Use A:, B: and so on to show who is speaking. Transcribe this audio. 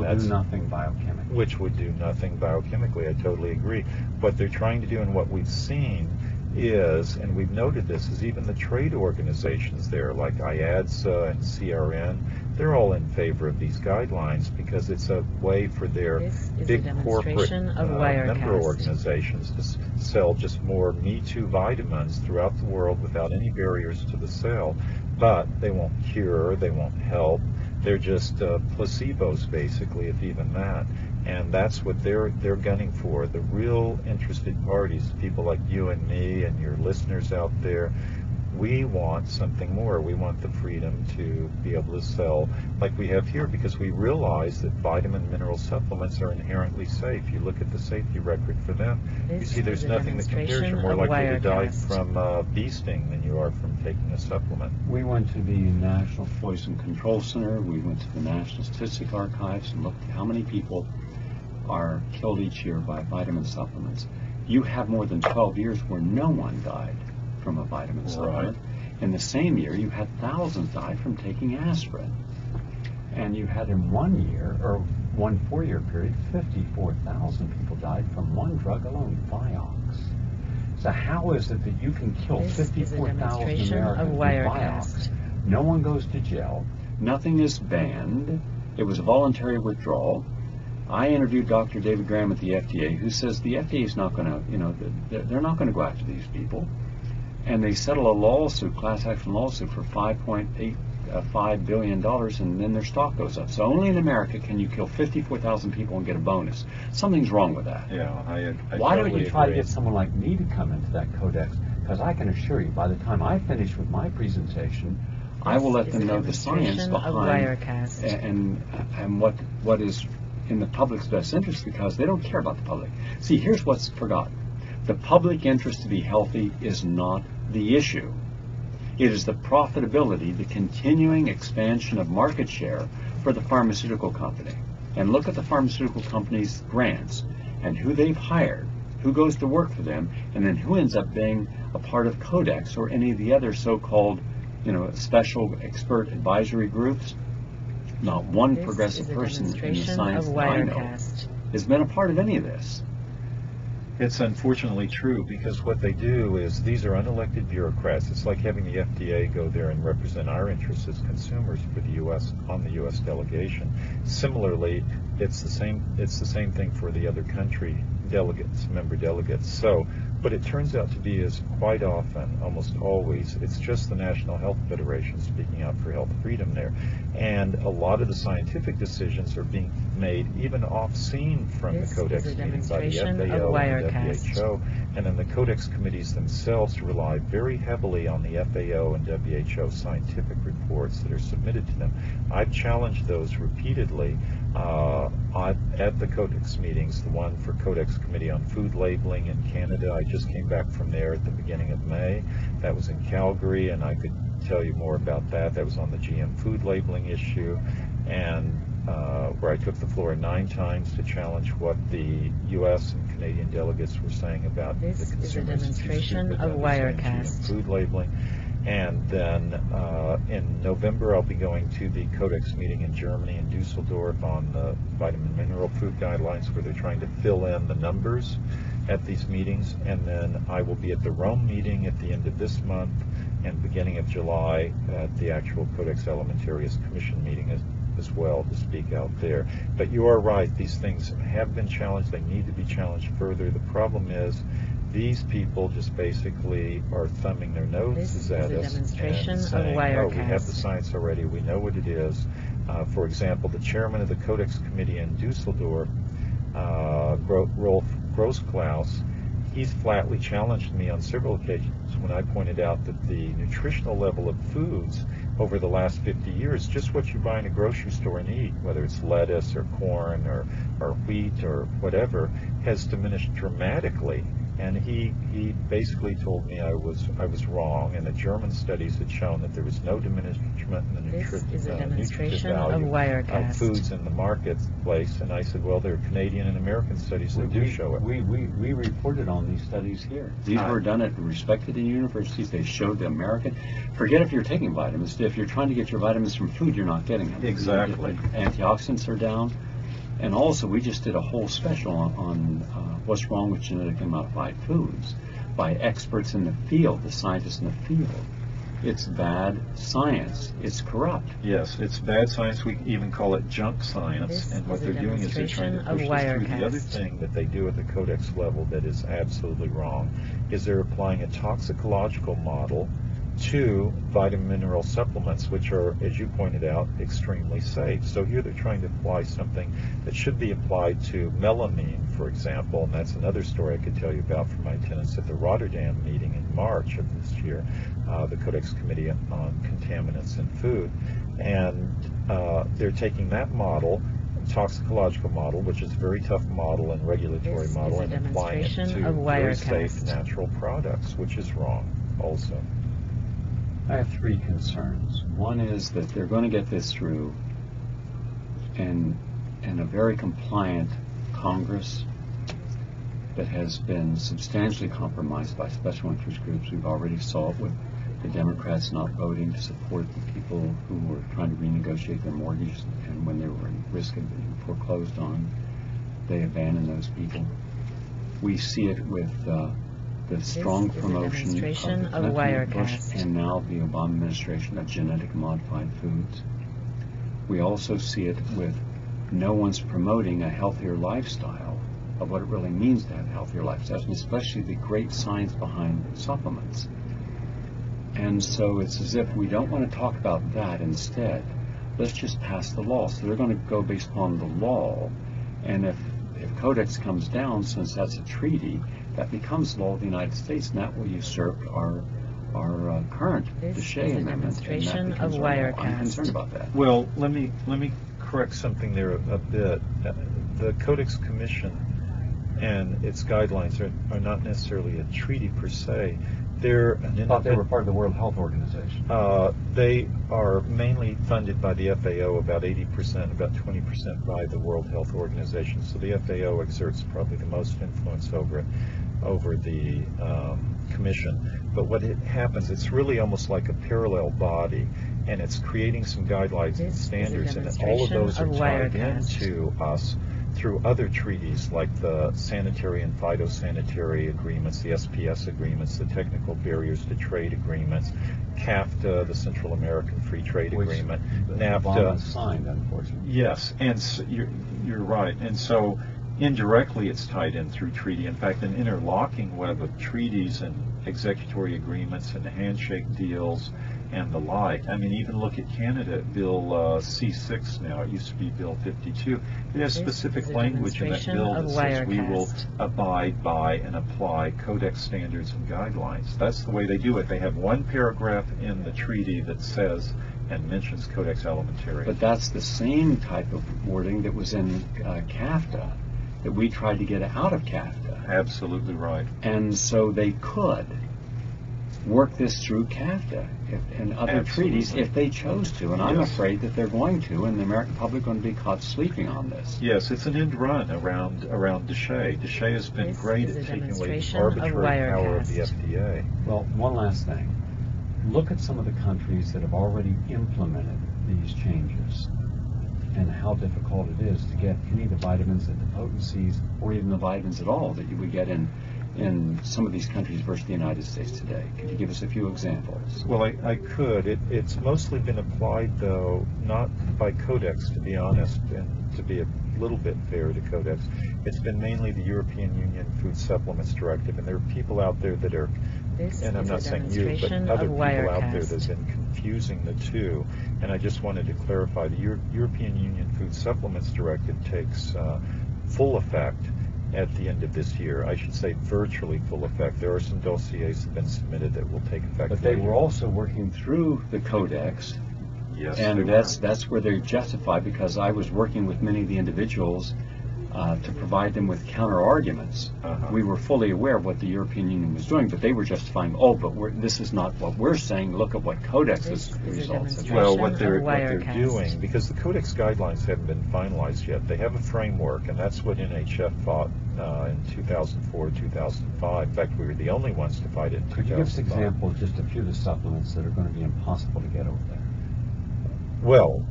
A: will do nothing biochemically.
B: Which would do nothing biochemically, I totally agree. What they're trying to do and what we've seen is, and we've noted this, is even the trade organizations there, like IADSA and CRN, they're all in favor of these guidelines because it's a way for their big corporate member organizations to sell just more Me Too vitamins throughout the world without any barriers to the sale. But they won't cure, they won't help. They're just placebos, basically, if even that. And that's what they're gunning for. The real interested parties, people like you and me and your listeners out there, we want something more. We want the freedom to be able to sell like we have here, because we realize that vitamin mineral supplements are inherently safe. You look at the safety record for them, you see there's nothing that compares. You're more likely to die from bee sting than you are from taking a supplement.
A: We went to the National Poison Control Center, we went to the National Statistic Archives and looked at how many people are killed each year by vitamin supplements. You have more than 12 years where no one died from a vitamin supplement. In the same year, you had thousands die from taking aspirin. And you had in 1 year, or 1 4-year period, 54,000 people died from one drug alone, Vioxx. So how is it that you can kill 54,000 Americans with Vioxx? No one goes to jail. Nothing is banned. It was a voluntary withdrawal. I interviewed Dr. David Graham at the FDA, who says the FDA is not going to, they're not going to go after these people. And they settle a lawsuit, class action lawsuit, for $5.85 billion, and then their stock goes up. So only in America can you kill 54,000 people and get a bonus. Something's wrong with that.
B: Yeah, I
A: Why
B: totally
A: don't you try
B: agree.
A: to get someone like me to come into that codex? Because I can assure you, by the time I finish with my presentation, I will let them know the science behind and what is in the public's best interest, because they don't care about the public. See, here's what's forgotten. The public interest to be healthy is not the issue. It is the profitability, the continuing expansion of market share for the pharmaceutical company. And look at the pharmaceutical company's grants and who they've hired, who goes to work for them, and then who ends up being a part of Codex or any of the other so-called, special expert advisory groups. Not one progressive person in the science that I know has been a part of any of this.
B: It's unfortunately true, because what they do is, these are unelected bureaucrats. It's like having the FDA go there and represent our interests as consumers for the U.S. on the U.S. delegation. Similarly, it's the same thing for the other country delegates, member delegates. So what it turns out to be is, quite often, almost always, it's just the National Health Federation speaking out for health freedom there. And a lot of the scientific decisions are being made even off-scene from the Codex meeting by the FAO and the WHO. And then the Codex committees themselves rely very heavily on the FAO and WHO scientific reports that are submitted to them. I've challenged those repeatedly at the Codex meetings, the one for Codex Committee on Food Labeling in Canada. I just came back from there at the beginning of May. That was in Calgary, and I could tell you more about that. That was on the GM food labeling issue, and where I took the floor 9 times to challenge what the U.S. and Canadian delegates were saying about the consumers'
C: demonstration of Wirecast
B: food labeling. And then in November, I'll be going to the Codex meeting in Germany, in Dusseldorf, on the vitamin mineral food guidelines, where they're trying to fill in the numbers at these meetings. And then I will be at the Rome meeting at the end of this month and beginning of July at the actual Codex Alimentarius Commission meeting as well, to speak out there. But you are right, these things have been challenged. They need to be challenged further. The problem is, these people just basically are thumbing their noses at us and saying, oh, we have the science already, we know what it is. For example, the chairman of the Codex Committee in Dusseldorf, Rolf Grossklaus, he's flatly challenged me on several occasions when I pointed out that the nutritional level of foods over the last 50 years, just what you buy in a grocery store and eat, whether it's lettuce or corn or wheat or whatever, has diminished dramatically. And he basically told me I was wrong, and the German studies had shown that there was no diminishment in the nutritive value of foods in the marketplace. And I said, well, there are Canadian and American studies that do show it.
A: We reported on these studies here. These were done at respected universities. They showed the American. Forget if you're taking vitamins. If you're trying to get your vitamins from food, you're not getting them.
B: Exactly.
A: Antioxidants are down. And also, we just did a whole special on what's wrong with genetically modified foods by experts in the field, the scientists in the field. It's bad science. It's corrupt.
B: Yes, it's bad science. We even call it junk science.
C: This
B: and what
C: is a
B: they're doing is they're trying to
C: demonstration
B: push
C: of
B: this through. The other
C: Wirecast.
B: thing that they do at the codex level that is absolutely wrong is they're applying a toxicological model to vitamin mineral supplements, which are, as you pointed out, extremely safe. So here they're trying to apply something that should be applied to melamine, for example, and that's another story I could tell you about from my attendance at the Rotterdam meeting in March of this year, the Codex Committee on Contaminants in Food. And they're taking that model, toxicological model, which is a very tough model and regulatory
C: This
B: model,
C: is a
B: and applying it
C: demonstration
B: to
C: of
B: very safe
C: Wirecast.
B: natural products, which is wrong also.
A: I have three concerns. One is that they're going to get this through in a very compliant Congress that has been substantially compromised by special interest groups. We've already saw it with the Democrats not voting to support the people who were trying to renegotiate their mortgages, and when they were at risk of being foreclosed on, they abandoned those people. We see it with the strong
C: is a
A: promotion
C: demonstration
A: of the
C: of
A: Clinton, Bush,
C: Wirecast.
A: and now the Obama administration of genetically modified foods. We also see it with no one's promoting a healthier lifestyle, of what it really means to have healthier lifestyles, and especially the great science behind supplements. And so it's as if we don't want to talk about that. Instead, let's just pass the law. So they're going to go based upon the law, and if Codex comes down, since that's a treaty, that becomes law of the United States, and that will usurp our current
C: This
A: Deshea
C: is a
A: Amendment, and that
C: demonstration
A: becomes
C: of
A: our law. I'm
C: Wirecast.
A: concerned about that.
B: Well, let me correct something there a bit. The Codex Commission and its guidelines are not necessarily a treaty per se. They're an
D: I thought they were part of the World Health Organization.
B: They are mainly funded by the FAO, about 80%, about 20% by the World Health Organization. So the FAO exerts probably the most influence over the Commission. But what happens, it's really almost like a parallel body, and it's creating some guidelines and
C: This is a
B: standards, and all of
C: demonstration
B: those are
C: of
B: tied
C: Wirecast.
B: into us through other treaties like the sanitary and phytosanitary agreements, the SPS agreements, the technical barriers to trade agreements, CAFTA, the Central American Free Trade Agreement,
D: Obama
B: NAFTA.
D: signed, unfortunately.
B: Yes, and you're right. And so indirectly it's tied in through treaty. In fact, an interlocking web of treaties and executory agreements and handshake deals and the like. I mean, even look at Canada, Bill C6 now. It used to be Bill 52. It has
C: This
B: specific
C: is a
B: language in that
C: demonstration
B: bill
C: of
B: that says we will
C: Wirecast.
B: abide by and apply Codex standards and guidelines. That's the way they do it. They have one paragraph in the treaty that says and mentions Codex Alimentarius.
A: But that's the same type of wording that was in CAFTA, that we tried to get out of CAFTA.
B: Absolutely right.
A: And so they could work this through CAFTA and other treaties if they chose to. And I'm
B: Yes.
A: afraid that they're going to, and the American public are going to be caught sleeping on this.
B: Yes, it's an end run around Deshea. Deshea has been
C: This
B: great
C: is
B: at
C: a
B: taking away the
C: demonstration of
B: arbitrary power of the
C: Wirecast.
B: FDA.
D: Well, one last thing. Look at some of the countries that have already implemented these changes and how difficult it is to get any of the vitamins and the potencies,
A: Or even the vitamins at all that you would get in some of these countries versus the United States today. Could you give us a few examples?
B: Well, I could. It's mostly been applied, though, not by Codex, to be honest, and to be a little bit fair to Codex. It's been mainly the European Union Food Supplements Directive, and there are people out there that are,
C: This
B: and I'm
C: is
B: not
C: a
B: saying you, but
C: demonstration
B: other
C: of
B: people out there that
C: Wirecast.
B: have been confusing the two. And I just wanted to clarify, the European Union Food Supplements Directive takes full effect at the end of this year. I should say virtually full effect. There are some dossiers that have been submitted that will take effect.
A: But they
B: later.
A: were also working through the Codex,
B: Yes, they
A: and
B: were.
A: that's where they're justified, because I was working with many of the individuals to provide them with counter arguments.
B: Uh-huh.
A: We were fully aware of what the European Union was doing, but they were justifying, this is not what we're saying. Look at what Codex
C: This is a
A: results.
C: demonstration.
B: Well,
C: of
B: what they're
C: Wirecast.
B: doing, because the Codex guidelines haven't been finalized yet, they have a framework, and that's what NHF fought in 2004, 2005. In fact, we were the only ones to fight it in
D: could you give us
B: 2005.
D: examples, just a few of the supplements that are going to be impossible to get over there?
B: Well,